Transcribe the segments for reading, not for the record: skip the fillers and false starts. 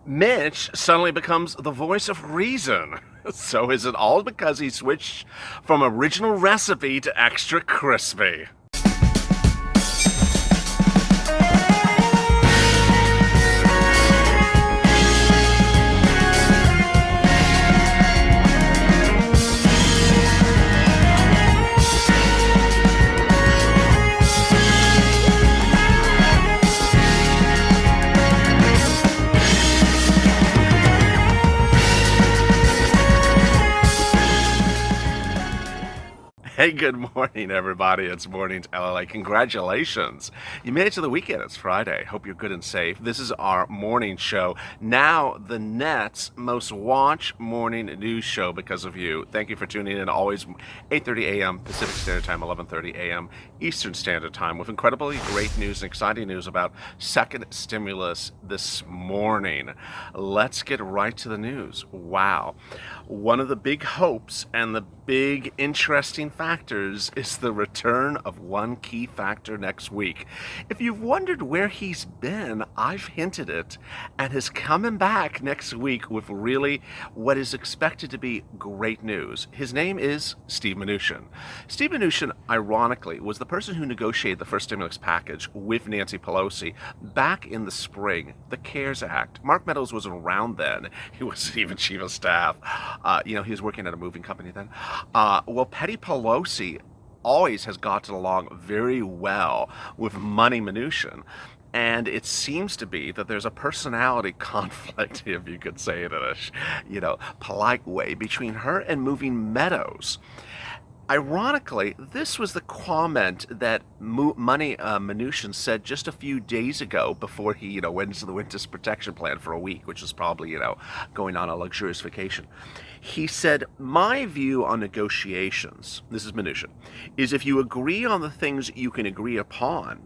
Mitch suddenly becomes the voice of reason. So is it all because he switched from original recipe to extra crispy? Hey, good morning, everybody. It's Morning to LALATE. Congratulations. You made it to the weekend. It's Friday. Hope you're good and safe. This is our morning show. Now, the Net's most watched morning news show because of you. Thank you for tuning in. Always 8:30 a.m. Pacific Standard Time, 11:30 a.m. Eastern Standard Time with incredibly great news and exciting news about second stimulus this morning. Let's get right to the news. Wow. One of the big hopes and the big interesting factors is the return of one key factor next week. If you've wondered where he's been, I've hinted it, and is coming back next week with really what is expected to be great news. His name is Steve Mnuchin. Steve Mnuchin, ironically, was the person who negotiated the first stimulus package with Nancy Pelosi back in the spring, the CARES Act. Mark Meadows was around then. He was even chief of staff. He was working at a moving company then. Well, Petty Pelosi always has gotten along very well with Money Mnuchin. And it seems to be that there's a personality conflict, if you could say it in a, polite way, between her and Moving Meadows. Ironically, this was the comment that Money Mnuchin said just a few days ago before he, went into the Witness Protection Plan for a week, which was probably, going on a luxurious vacation. He said, my view on negotiations, this is Mnuchin, is if you agree on the things you can agree upon,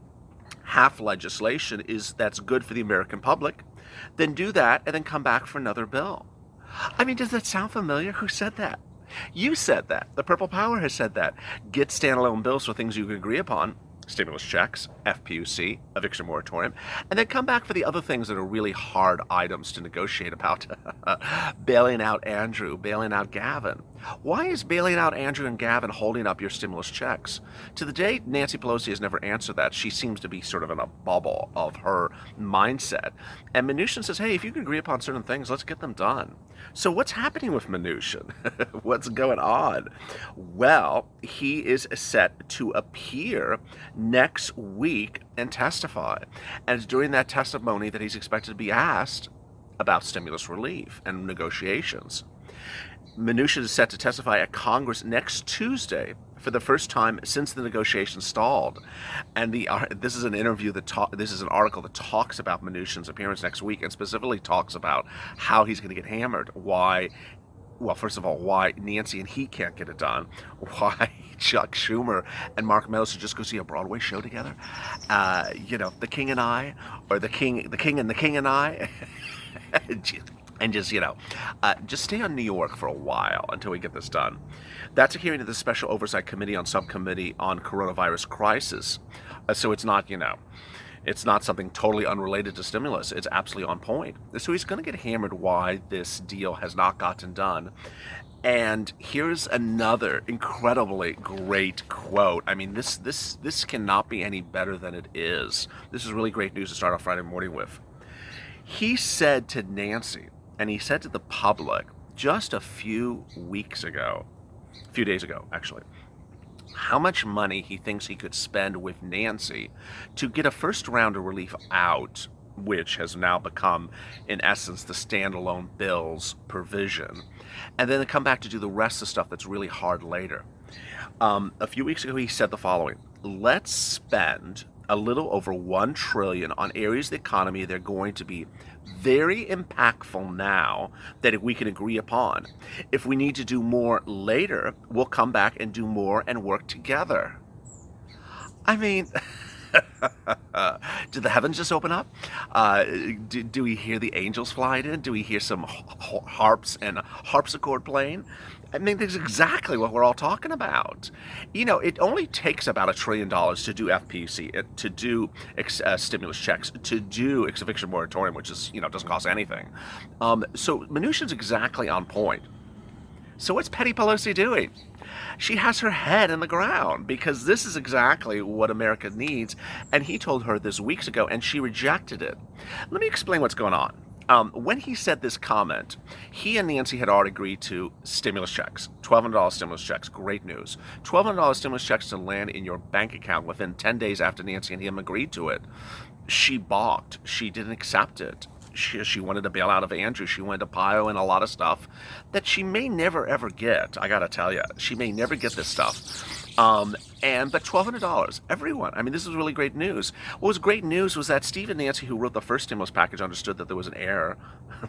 half legislation that's good for the American public, then do that and then come back for another bill. I mean, does that sound familiar? Who said that? You said that. The Purple Power has said that. Get standalone bills for things you can agree upon. Stimulus checks, FPUC, eviction moratorium, and then come back for the other things that are really hard items to negotiate about. Bailing out Andrew, bailing out Gavin. Why is bailing out Andrew and Gavin holding up your stimulus checks? To the date, Nancy Pelosi has never answered that. She seems to be sort of in a bubble of her mindset. And Mnuchin says, hey, if you can agree upon certain things, let's get them done. So what's happening with Mnuchin? What's going on? Well, he is set to appear next week and testify. And it's during that testimony that he's expected to be asked about stimulus relief and negotiations. Mnuchin is set to testify at Congress next Tuesday for the first time since the negotiations stalled. And this is an article that talks about Mnuchin's appearance next week and specifically talks about how he's going to get hammered. Why Nancy and he can't get it done, why Chuck Schumer and Mark Meadows should just go see a Broadway show together, The King and I, or the King and the King and I, and just stay on New York for a while until we get this done. That's a hearing of the Special Oversight Committee on Subcommittee on Coronavirus Crisis, so it's not, it's not something totally unrelated to stimulus. It's absolutely on point. So he's going to get hammered why this deal has not gotten done. And here's another incredibly great quote. I mean, this cannot be any better than it is. This is really great news to start off Friday morning with. He said to Nancy, and he said to the public just a few days ago, actually, how much money he thinks he could spend with Nancy to get a first round of relief out, which has now become, in essence, the standalone bills provision, and then come back to do the rest of the stuff that's really hard later. A few weeks ago, he said the following: let's spend a little over $1 trillion on areas of the economy that are going to be very impactful now that we can agree upon. If we need to do more later, we'll come back and do more and work together. I mean, Did the heavens just open up? Do we hear the angels flying in? Do we hear some harps and harpsichord playing? I mean, that's exactly what we're all talking about. It only takes about $1 trillion to do FPUC, to do stimulus checks, to do eviction moratorium, which is, doesn't cost anything. So Mnuchin's exactly on point. So what's Petty Pelosi doing? She has her head in the ground because this is exactly what America needs. And he told her this weeks ago, and she rejected it. Let me explain what's going on. When he said this comment, he and Nancy had already agreed to stimulus checks, $1,200 stimulus checks. Great news. $1,200 stimulus checks to land in your bank account within 10 days after Nancy and him agreed to it. She balked. She didn't accept it. She wanted to bail out of Andrew. She wanted to pile in a lot of stuff that she may never, ever get. I got to tell you, she may never get this stuff. But $1,200, everyone. I mean, this is really great news. What was great news was that Steve and Nancy, who wrote the first stimulus package, understood that there was an error,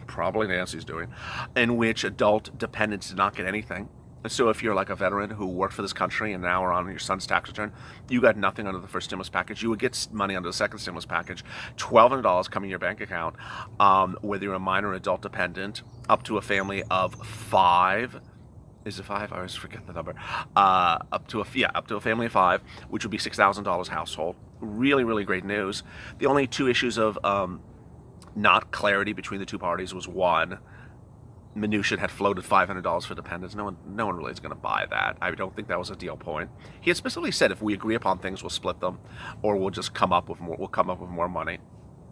probably Nancy's doing, in which adult dependents did not get anything. So if you're like a veteran who worked for this country and now are on your son's tax return, you got nothing under the first stimulus package. You would get money under the second stimulus package, $1,200 coming in your bank account, whether you're a minor adult dependent, up to a family of 5. Is it 5? I always forget the number. Up to a family of 5, which would be $6,000 household. Really, really great news. The only two issues of not clarity between the two parties was one, Mnuchin had floated $500 for dependents. No one really is going to buy that. I don't think that was a deal point. He had specifically said if we agree upon things, we'll split them, or we'll just come up with more. We'll come up with more money.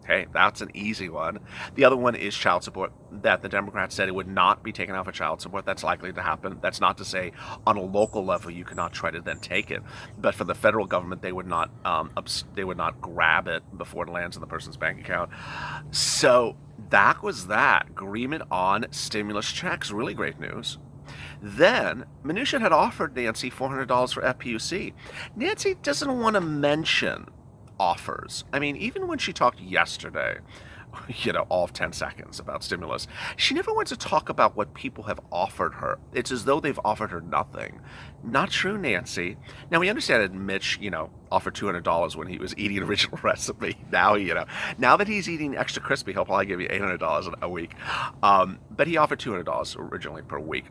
Okay, that's an easy one. The other one is child support. That the Democrats said it would not be taken out for child support. That's likely to happen. That's not to say on a local level you cannot try to then take it, but for the federal government they would not grab it before it lands in the person's bank account. So that was that agreement on stimulus checks. Really great news. Then Mnuchin had offered Nancy $400 for FPUC. Nancy doesn't want to mention offers. I mean, even when she talked yesterday, all of 10 seconds about stimulus, she never wants to talk about what people have offered her. It's as though they've offered her nothing. Not true, Nancy. Now, we understand that Mitch, offered $200 when he was eating original recipe. Now, now that he's eating extra crispy, he'll probably give you $800 a week. But he offered $200 originally per week.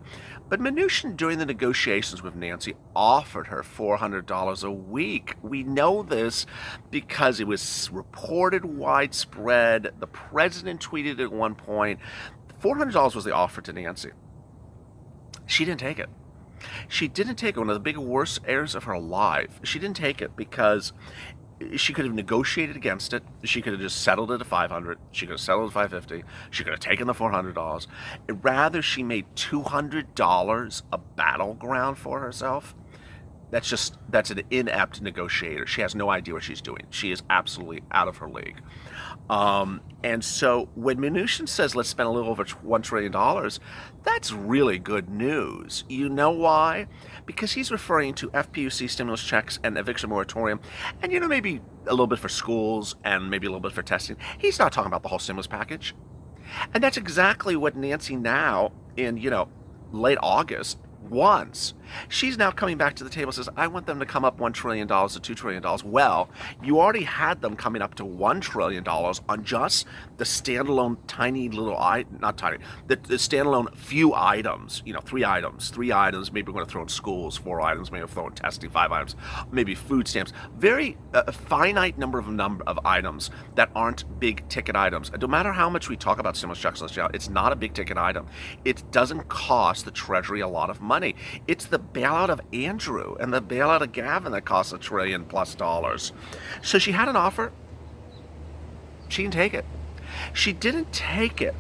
But Mnuchin, during the negotiations with Nancy, offered her $400 a week. We know this because it was reported widespread. The president tweeted at one point. $400 was the offer to Nancy. She didn't take it. She didn't take it. One of the big worst errors of her life. She didn't take it because she could have negotiated against it. She could have just settled it at $500. She could have settled at $550. She could have taken the $400. Rather, she made $200 a battleground for herself. That's an inept negotiator. She has no idea what she's doing. She is absolutely out of her league. And so when Mnuchin says let's spend a little over $1 trillion, that's really good news. You know why? Because he's referring to FPUC stimulus checks and eviction moratorium, and maybe a little bit for schools and maybe a little bit for testing. He's not talking about the whole stimulus package. And that's exactly what Nancy now in, late August wants. She's now coming back to the table and says, I want them to come up $1 trillion to $2 trillion. Well, you already had them coming up to $1 trillion on just the standalone tiny little, not tiny, the standalone few items, 3 items, maybe we're going to throw in schools, 4 items, maybe we'll throw in testing, 5 items, maybe food stamps, very finite number of items that aren't big ticket items. No matter how much we talk about stimulus checks, it's not a big ticket item. It doesn't cost the Treasury a lot of money. It's the bailout of Andrew and the bailout of Gavin that costs $1 trillion plus. So she had an offer. She didn't take it. She didn't take it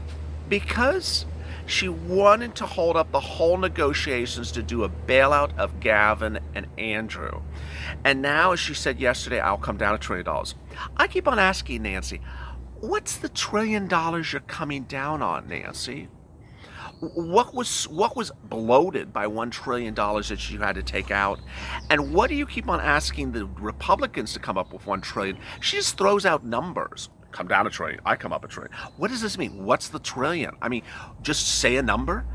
because she wanted to hold up the whole negotiations to do a bailout of Gavin and Andrew. And now, as she said yesterday, I'll come down to $1 trillion. I keep on asking Nancy, what's the $1 trillion you're coming down on, Nancy? What was bloated by $1 trillion that you had to take out? And what do you keep on asking the Republicans to come up with $1 trillion? She just throws out numbers. Come down $1 trillion. I come up $1 trillion. What does this mean? What's the trillion? I mean, just say a number?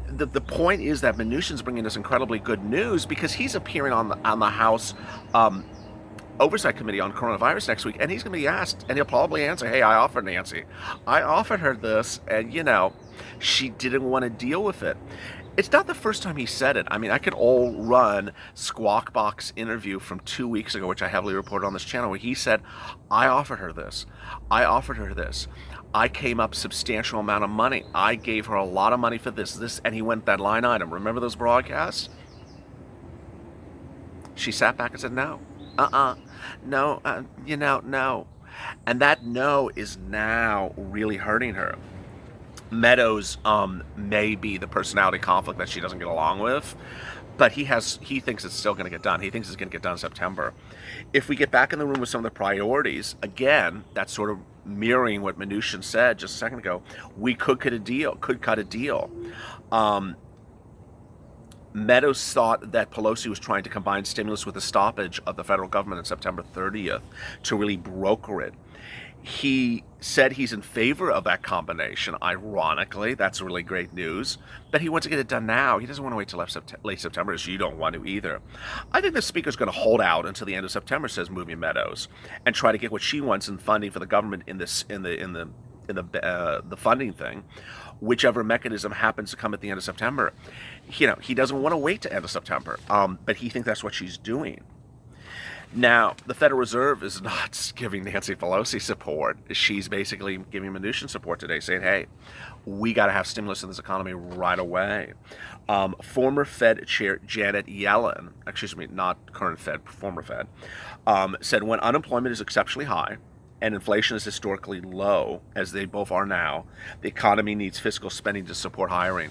The point is that Mnuchin's bringing us incredibly good news because he's appearing on the House Oversight Committee on coronavirus next week, and he's going to be asked, and he'll probably answer, hey, I offered Nancy. I offered her this, and, she didn't want to deal with it. It's not the first time he said it. I mean, I could all run Squawk Box interview from 2 weeks ago, which I heavily reported on this channel, where he said, I offered her this. I offered her this. I came up substantial amount of money. I gave her a lot of money for this, and he went that line item. Remember those broadcasts? She sat back and said, no. No, no. And that no is now really hurting her. Meadows may be the personality conflict that she doesn't get along with, but he thinks it's still going to get done. He thinks it's going to get done in September. If we get back in the room with some of the priorities, again, that's sort of mirroring what Mnuchin said just a second ago. We could cut a deal. Meadows thought that Pelosi was trying to combine stimulus with a stoppage of the federal government on September 30th to really broker it. He said he's in favor of that combination. Ironically, that's really great news. But he wants to get it done now. He doesn't want to wait till late September, as you don't want to either. I think the speaker's going to hold out until the end of September, says Movie Meadows, and try to get what she wants in funding for the government in the funding thing, whichever mechanism happens to come at the end of September. He doesn't want to wait to end of September, but he thinks that's what she's doing. Now, the Federal Reserve is not giving Nancy Pelosi support. She's basically giving Mnuchin support today, saying, hey, we got to have stimulus in this economy right away. Former Fed Chair Janet Yellen, not current Fed, former Fed, said when unemployment is exceptionally high and inflation is historically low, as they both are now, the economy needs fiscal spending to support hiring.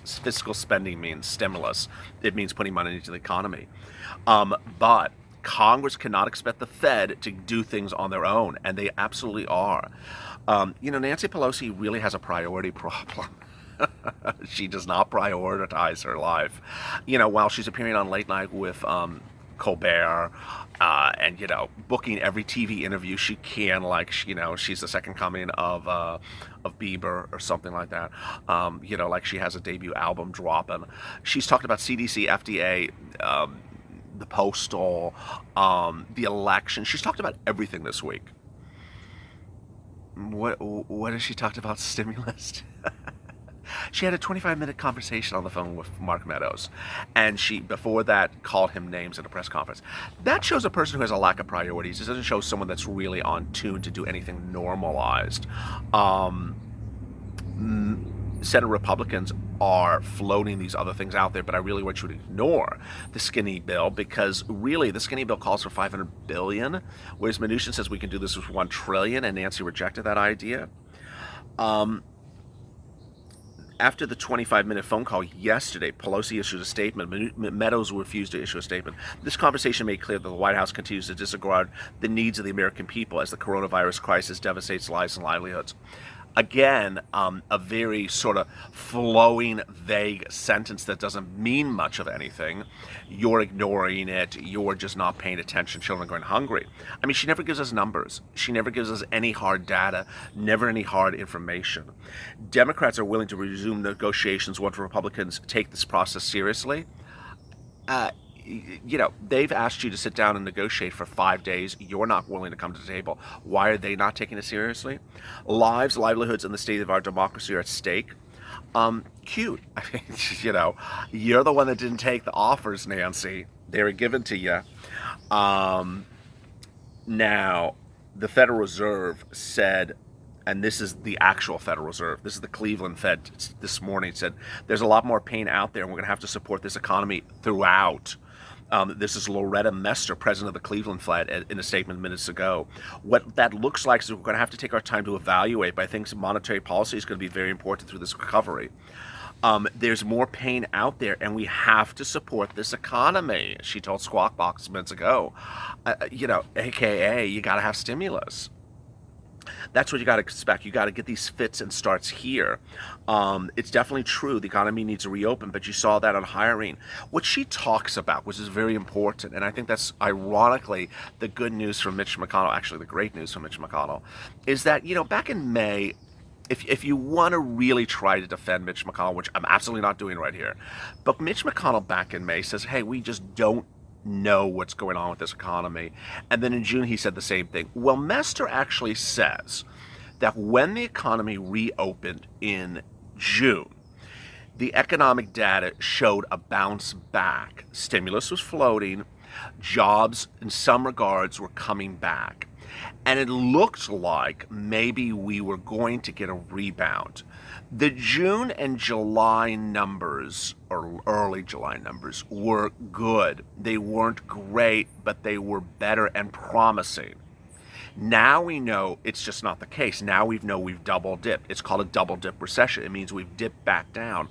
Fiscal spending means stimulus. It means putting money into the economy. But Congress cannot expect the Fed to do things on their own, and they absolutely are. Nancy Pelosi really has a priority problem. She does not prioritize her life. While she's appearing on Late Night with Colbert, and booking every TV interview she can, like she's the second coming of Bieber or something like that. Like she has a debut album dropping. She's talked about CDC, FDA, the postal, the election. She's talked about everything this week. What has she talked about? Stimulus. She had a 25-minute conversation on the phone with Mark Meadows, and she, before that, called him names at a press conference. That shows a person who has a lack of priorities. It doesn't show someone that's really on tune to do anything normalized. Senate Republicans are floating these other things out there, but I really want you to ignore the skinny bill, because really the skinny bill calls for $500 billion, whereas Mnuchin says we can do this with $1 trillion, and Nancy rejected that idea. After the 25-minute phone call yesterday, Pelosi issued a statement. Meadows refused to issue a statement. This conversation made clear that the White House continues to disregard the needs of the American people as the coronavirus crisis devastates lives and livelihoods. Again, a very sort of flowing, vague sentence that doesn't mean much of anything. You're ignoring it. You're just not paying attention. Children are going hungry. I mean, she never gives us numbers. She never gives us any hard data, never any hard information. Democrats are willing to resume negotiations once Republicans take this process seriously. They've asked you to sit down and negotiate for 5 days. You're not willing to come to the table. Why are they not taking it seriously? Lives, livelihoods, and the state of our democracy are at stake. Cute. I mean, you're the one that didn't take the offers, Nancy. They were given to you. Now, the Federal Reserve said, and this is the actual Federal Reserve, this is the Cleveland Fed this morning, said there's a lot more pain out there, and we're going to have to support this economy throughout. This is Loretta Mester, president of the Cleveland Fed, in a statement minutes ago. What that looks like is we're going to have to take our time to evaluate, but I think monetary policy is going to be very important through this recovery. There's more pain out there, and we have to support this economy, she told Squawk Box minutes ago. AKA, you got to have stimulus. That's what you got to expect. You got to get these fits and starts here. It's definitely true. The economy needs to reopen, but you saw that on hiring. What she talks about, which is very important, and I think that's ironically the good news from Mitch McConnell, actually the great news from Mitch McConnell, is that, back in May, if you want to really try to defend Mitch McConnell, which I'm absolutely not doing right here, but Mitch McConnell back in May says, hey, we just don't know what's going on with this economy. And then in June, he said the same thing. Well, Mester actually says that when the economy reopened in June, the economic data showed a bounce back. Stimulus was floating. Jobs, in some regards, were coming back. And it looked like maybe we were going to get a rebound. The June and July numbers, or early July numbers, were good. They weren't great, but they were better and promising. Now we know it's just not the case. Now we know we've double dipped. It's called a double dip recession. It means we've dipped back down.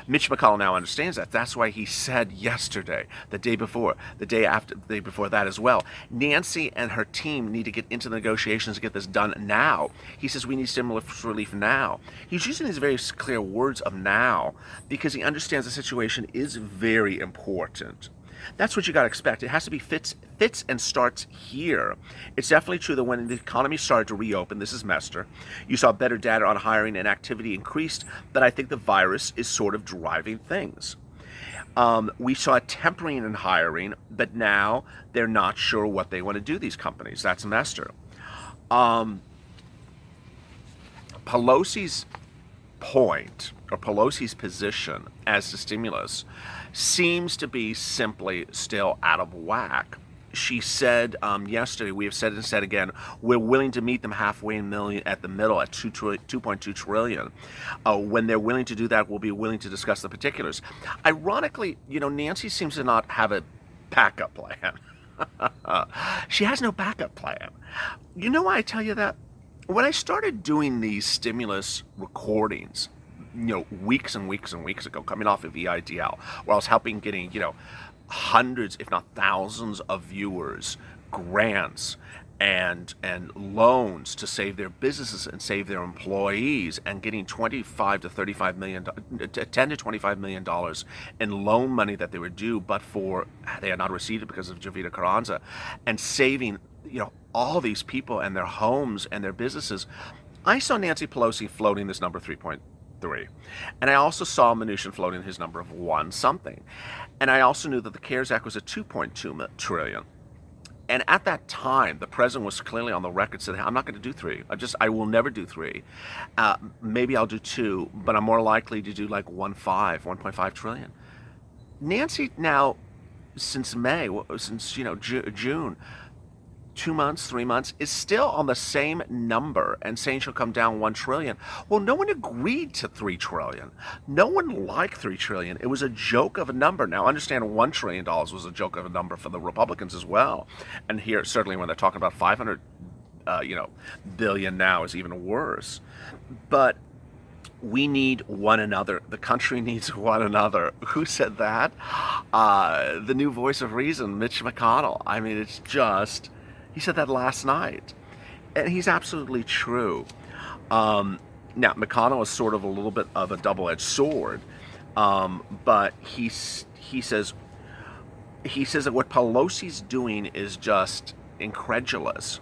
Mitch McConnell now understands that. That's why he said yesterday, the day before, the day after, the day before that as well, Nancy and her team need to get into the negotiations to get this done now. He says we need stimulus relief now. He's using these very clear words of now because he understands the situation is very important. That's what you got to expect. It has to be fits and starts here. It's definitely true that when the economy started to reopen, this is Mester, you saw better data on hiring and activity increased, but I think the virus is sort of driving things. We saw a tempering in hiring, but now they're not sure what they want to do, these companies. That's Mester. Pelosi's point, or Pelosi's position as to stimulus, seems to be simply still out of whack. She said yesterday, we have said it and said again, we're willing to meet them halfway in million at the middle at 2.2 trillion. When they're willing to do that, we'll be willing to discuss the particulars. Ironically, Nancy seems to not have a backup plan. She has no backup plan. You know why I tell you that? When I started doing these stimulus recordings, weeks and weeks and weeks ago, coming off of EIDL, where I was helping getting, hundreds, if not thousands of viewers, grants and loans to save their businesses and save their employees, and getting $25 to $35 million, $10 to $25 million in loan money that they were due, but they had not received it because of Jovita Carranza, and saving, all these people and their homes and their businesses. I saw Nancy Pelosi floating this number 3.3. And I also saw Mnuchin floating his number of 1 something. And I also knew that the CARES Act was at 2.2 trillion. And at that time, the president was clearly on the record saying, I'm not going to do 3. I will never do 3. Maybe I'll do 2, but I'm more likely to do like 1.5 trillion. Nancy now, since May, since, June, 2 months, 3 months, is still on the same number and saying she'll come down 1 trillion. Well, no one agreed to 3 trillion. No one liked 3 trillion. It was a joke of a number. Now, understand $1 trillion was a joke of a number for the Republicans as well. And here, certainly when they're talking about 500, billion now is even worse. But we need one another. The country needs one another. Who said that? The new voice of reason, Mitch McConnell. I mean, it's just... He said that last night, and he's absolutely true. Now, McConnell is sort of a little bit of a double-edged sword, but he says that what Pelosi's doing is just incredulous.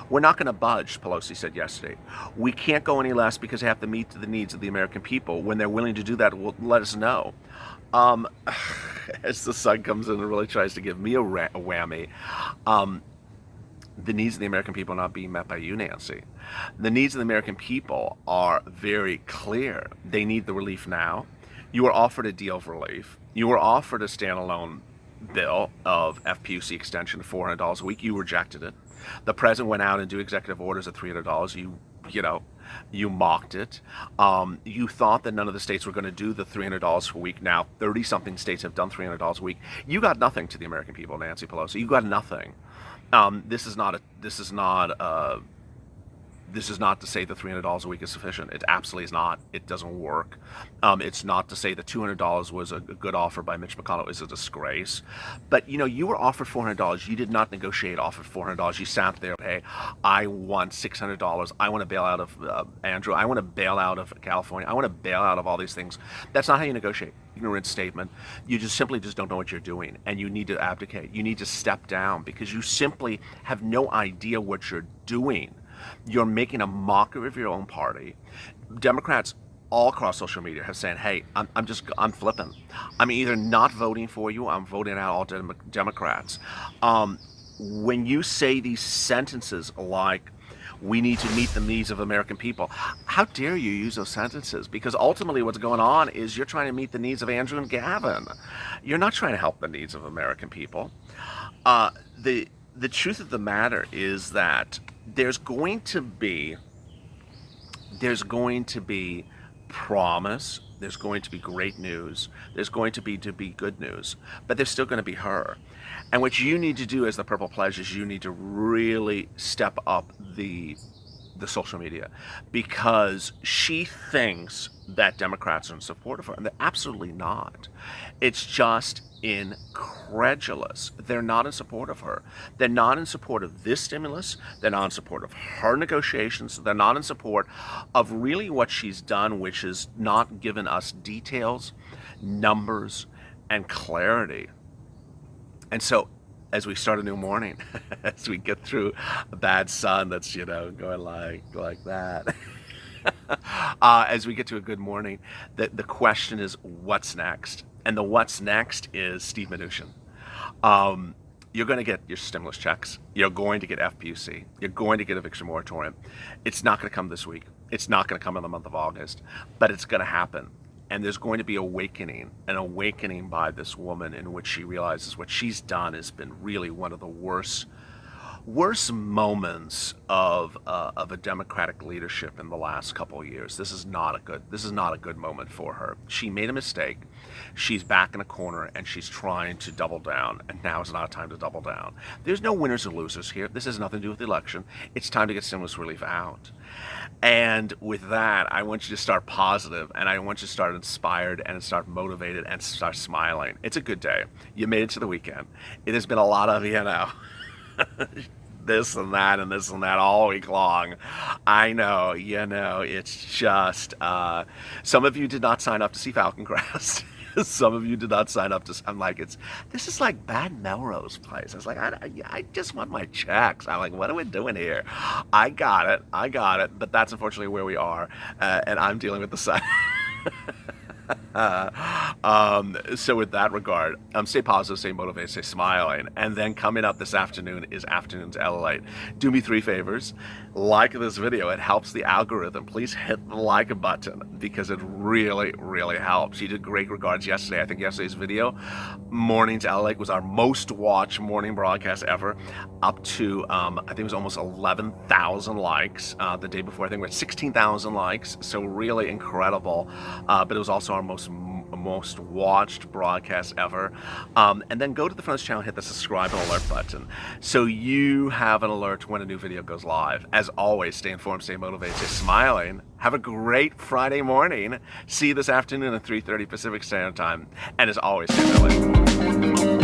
We're not going to budge, Pelosi said yesterday. We can't go any less because they have to meet the needs of the American people. When they're willing to do that, let us know. As the sun comes in and really tries to give me a whammy, the needs of the American people are not being met by you, Nancy. The needs of the American people are very clear. They need the relief now. You were offered a deal of relief. You were offered a standalone bill of FPUC extension of $400 a week. You rejected it. The president went out and do executive orders at $300. You mocked it. You thought that none of the states were going to do the $300 per week. Now, 30-something states have done $300 a week. You got nothing to the American people, Nancy Pelosi. You got nothing. This is not to say that $300 a week is sufficient. It absolutely is not. It doesn't work. It's not to say that $200 was a good offer by Mitch McConnell. It's a disgrace. But, you were offered $400. You did not negotiate off of $400. You sat there, hey, I want $600. I want to bail out of Andrew. I want to bail out of California. I want to bail out of all these things. That's not how you negotiate. Ignorant statement. You simply don't know what you're doing, and you need to abdicate. You need to step down because you simply have no idea what you're doing. You're making a mockery of your own party. Democrats all across social media have said, hey, I'm flipping. I'm either not voting for you, I'm voting out all Democrats. When you say these sentences like, we need to meet the needs of American people, how dare you use those sentences? Because ultimately what's going on is you're trying to meet the needs of Andrew and Gavin. You're not trying to help the needs of American people. The truth of the matter is that there's going to be promise, there's going to be great news, there's going to be good news, but there's still going to be her. And what you need to do as the Purple Pledge is you need to really step up the social media, because she thinks that Democrats are in support of her, and they're absolutely not. It's just incredulous. They're not in support of her. They're not in support of this stimulus. They're not in support of her negotiations. They're not in support of really what she's done, which is not given us details, numbers, and clarity. And so as we start a new morning, as we get through a bad sun that's, going like that, as we get to a good morning, the question is, what's next? And the what's next is Steve Mnuchin. You're going to get your stimulus checks. You're going to get FPUC. You're going to get eviction moratorium. It's not going to come this week. It's not going to come in the month of August, but it's going to happen. And there's going to be an awakening by this woman in which she realizes what she's done has been really one of the worst moments of a Democratic leadership in the last couple of years. This is not a good moment for her. She made a mistake. She's back in a corner and she's trying to double down, and now is not a time to double down. There's no winners or losers here. This has nothing to do with the election. It's time to get stimulus relief out. And with that, I want you to start positive, and I want you to start inspired and start motivated and start smiling. It's a good day. You made it to the weekend. It has been a lot of, this and that and this and that all week long. I know, it's just, some of you did not sign up to see FALCON CREST. Some of you did not sign up to, I'm like, this is like bad Melrose Place. I was like, I just want my checks. I'm like, what are we doing here? I got it, but that's unfortunately where we are, and I'm dealing with the sun. So with that regard, stay positive, stay motivated, stay smiling. And then coming up this afternoon is Afternoons LALATE. Do me 3 favors. Like this video. It helps the algorithm. Please hit the like button because it really, really helps. You did great regards yesterday. I think yesterday's video, Mornings LALATE, was our most watched morning broadcast ever, up to, I think it was almost 11,000 likes. The day before, I think we had 16,000 likes. So really incredible. But it was also our most watched broadcast ever. And then go to the front of this channel, hit the subscribe and alert button so you have an alert when a new video goes live. As always, stay informed, stay motivated, stay smiling. Have a great Friday morning. See you this afternoon at 3:30 Pacific Standard Time. And as always, stay realistic.